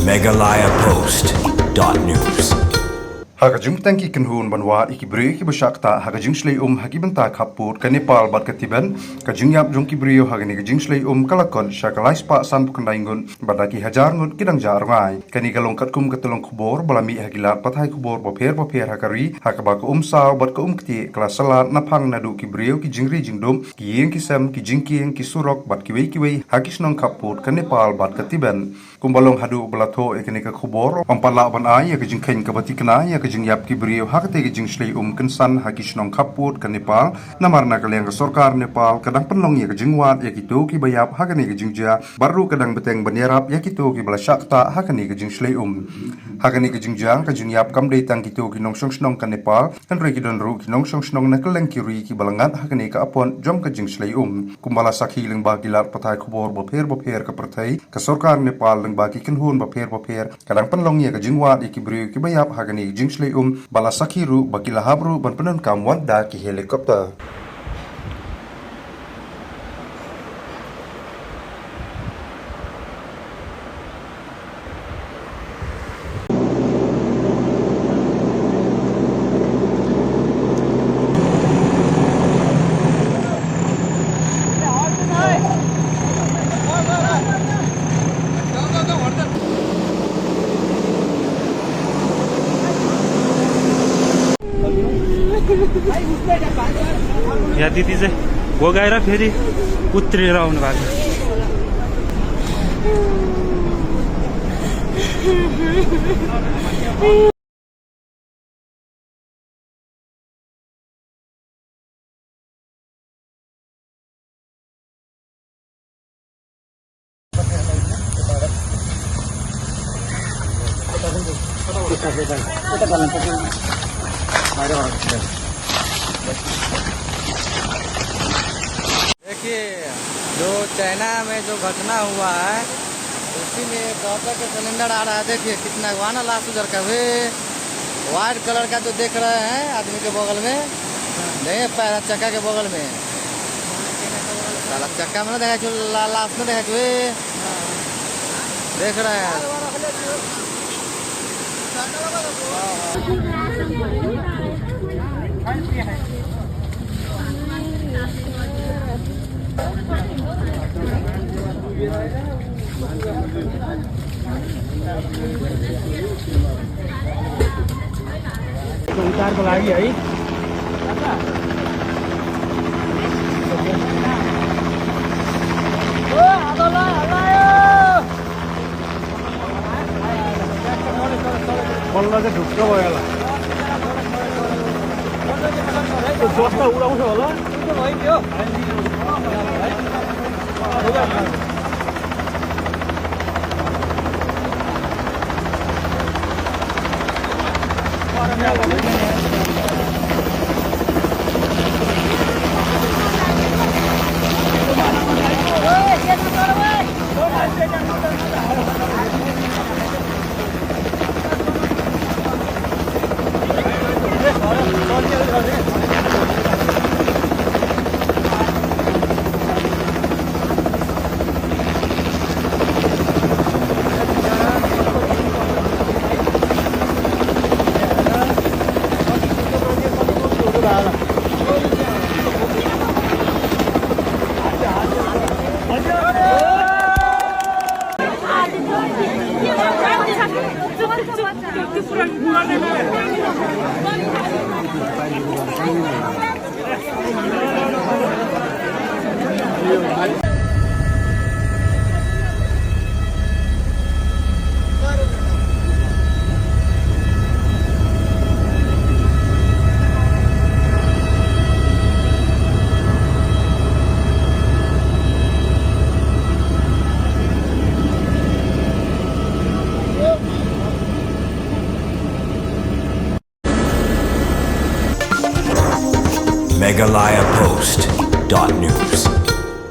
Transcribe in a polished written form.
megalayapost.news Hakajung tangki kenhun banwa ikibri kibashakta hakajung shlei hakibanta khapur ka Nepal bat katiban kajung yap jung kibrio hagani kajung shlei kalakon shakalais pa san pukandaingun badaki hajar ngun kidang jar ngai kani galong katkum katulong khubor balami hagilat pathai khubor bopher hakari hakaba ko saw bat ko kti klasalat naphang nadu kibrio ki jingri jingdum ki yeng kisam ki jingking ki surok bat kiwei hakisnong khapur ka Nepal bat katiban kumbalong hadu balato ekani ka khubor pampala ban ai ka jingkhen ka batikna ya kajing yap ki brio hakte ki jing shlei kansan hakishnong khaput ka Nepal namarna kaleng sarkar Nepal kadang penlong ya kajing wat ya kitu ki bayap hakani ki jingja baru kadang beteng banyarap ya kitu ki bala shakta hakani ki jing shlei hakani ki jingjang kajing yap kam dei tang kitu ki nong shnong ka Nepal kan re ki don ru ki nong shnong na kaleng ki ri ki balangat hakani ka apon jom ka jing shlei kumbala sakhi leng ba gilar pathai khubor bopher ka prathai ka sarkar Nepal leng ba ki kenhun bopher kadang penlong ya kajing wat ya ki brio ki bayap hakani jing shlei bala sakhiru bakila habru ban penun kamwan da ki helikopter या दिदी चाहिँ भोगाएर फेरि उत्रिएर आउनु भएको देखिए जो China में जो घटना हुआ है उसी में कॉपर का सिलेंडर आ रहा है। देखिए कितना वाना लाश उधर का भी व्हाइट कलर का जो देख रहे हैं आदमी के बगल में नहीं पैरा चक्का के बगल में साला चक्का में देखा जो लाश में देखा जो देख रहे हैं। उतारको लागि है बल्ल चाहिँ ढुक्क भयो होला जोसमा उडाउँछ होला megalayapost.news